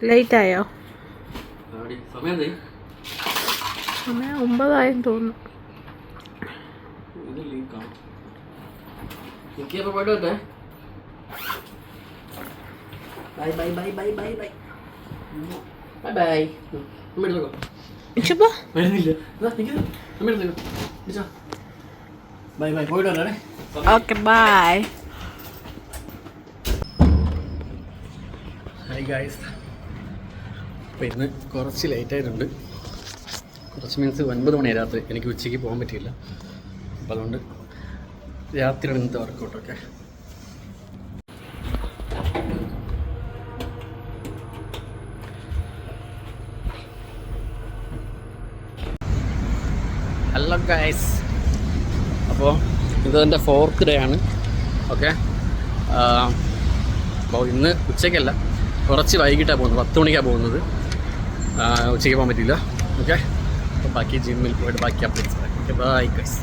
ലേറ്റായോ? സമയം 9 തോന്നുന്നു. Okay bye. Hi guys, അപ്പോൾ ഇന്ന് കുറച്ച് ലേറ്റായിട്ടുണ്ട്. കുറച്ച് മീൻസ് 9 മണിയാണ് രാത്രി. എനിക്ക് ഉച്ചയ്ക്ക് പോകാൻ പറ്റിയില്ല. അപ്പോൾ അതുകൊണ്ട് രാത്രിയാണ് ഇന്നത്തെ വർക്കൗട്ടൊക്കെ. ഹലോ ഗായ്സ്, അപ്പോൾ ഇതെൻ്റെ 4th ഡേ ആണ്. ഓക്കെ, അപ്പോൾ ഇന്ന് ഉച്ചയ്ക്കല്ല, കുറച്ച് വൈകിട്ടാണ് പോകുന്നത്. 10 മണിക്കാണ് പോകുന്നത്. ഉച്ചയ്ക്ക് പോകാൻ പറ്റില്ല. ഓക്കെ, അപ്പോൾ ബാക്കി ജിമ്മിൽ പോയിട്ട് ബാക്കി അപ്ഡേറ്റ്സ് പറയാം. Okay bye guys.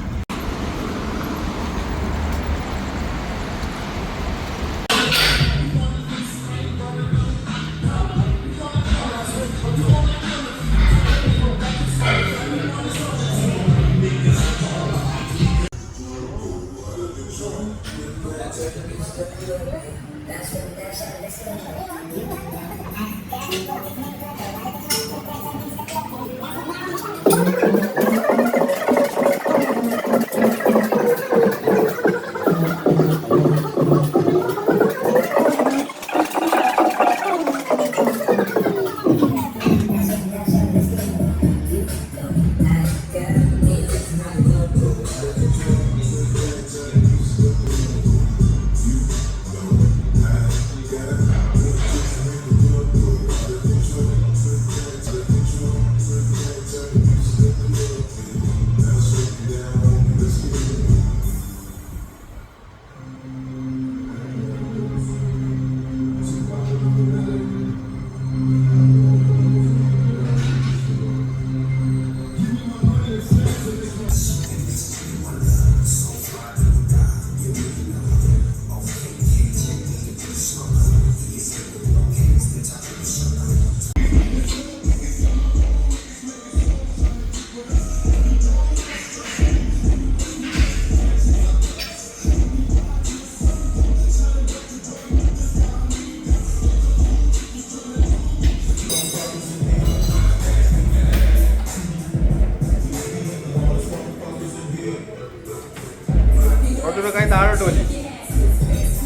താഴോട്ട് പോയി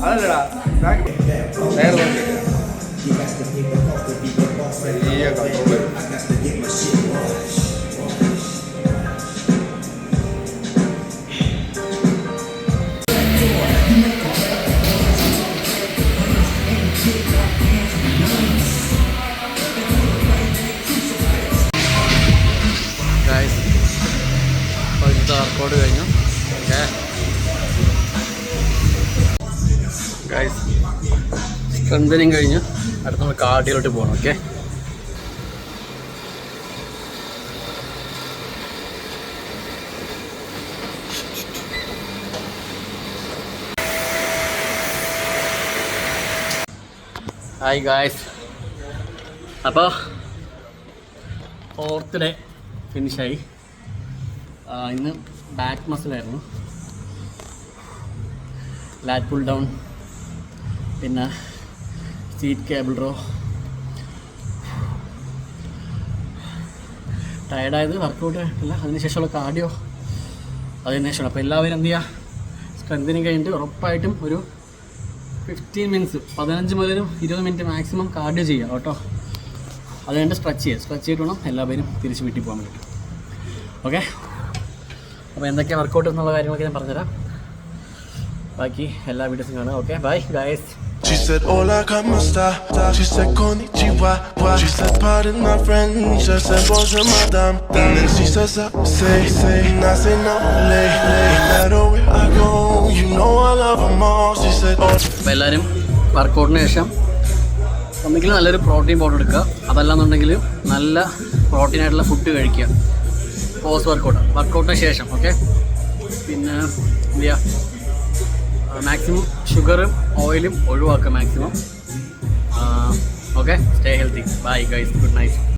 അതല്ലടാ നേരെ വലിയ കൺട്രോൾ. ഗൈസ്, അപ്പോൾ ഇന്നത്തെ വർക്കൗട്ട് കഴിഞ്ഞു. ഓക്കെ ഗൈസ്, സ്ട്രെങ്തനിങ് കഴിഞ്ഞ് അടുത്ത നമ്മൾ കാർഡിയോട്ട് പോകണം. ഓക്കെ, ഹായ് ഗായ്സ്, അപ്പോൾ 4th ഡേ ഫിനിഷായി. ഇന്ന് ബാക്ക് മസിലായിരുന്നു, ലാറ്റ് പുൾ ഡൗൺ, പിന്നെ സീറ്റ് കേബിൾ റോ. ടയർഡായത് വർക്കൗട്ട് അല്ല, അതിനുശേഷമുള്ള കാർഡിയോ അതിനുശേഷമാണ്. അപ്പോൾ എല്ലാവരും എന്ത് ചെയ്യുക, സ്ട്രെങ്തനിങ് കഴിഞ്ഞിട്ട് ഉറപ്പായിട്ടും ഒരു 15 മിനിറ്റ്സ് 15 മുതൽ 20 മിനിറ്റ് മാക്സിമം കാർഡിയോ ചെയ്യുക കേട്ടോ. അത് കഴിഞ്ഞിട്ട് സ്ട്രെച്ച് ചെയ്തിട്ട് വേണം എല്ലാവരും തിരിച്ച് വീട്ടിൽ പോകാൻ വേണ്ടി. ഓക്കെ, അപ്പോൾ എന്തൊക്കെയാണ് വർക്കൗട്ട് എന്നുള്ള കാര്യങ്ങളൊക്കെ ഞാൻ പറഞ്ഞുതരാം. ബാക്കി എല്ലാ വീഡിയോസും കാണാം. Okay bye guys. She said hola, ¿cómo está? She said konnichiwa. She said pardon my friend. She said bonjour madame. And then she says say and I say no lay. No matter where I go, you know I love them all. She said oh. അപ്പോൾ എല്ലാവരും വർക്കൗട്ടിന് ശേഷം ഒന്നുകിൽ നല്ലൊരു protein powder എടുക്കുക, അതല്ലാന്നുണ്ടെങ്കിൽ നല്ല പ്രോട്ടീനായിട്ടുള്ള food കഴിക്കുക post വർക്കൗട്ടിന് ശേഷം. ഓക്കെ, പിന്നെ എന്ത് ചെയ്യുക, മാക്സിമം ഷുഗറും ഓയിലും ഒഴിവാക്കുക maximum. Okay, stay healthy. Bye guys, good night.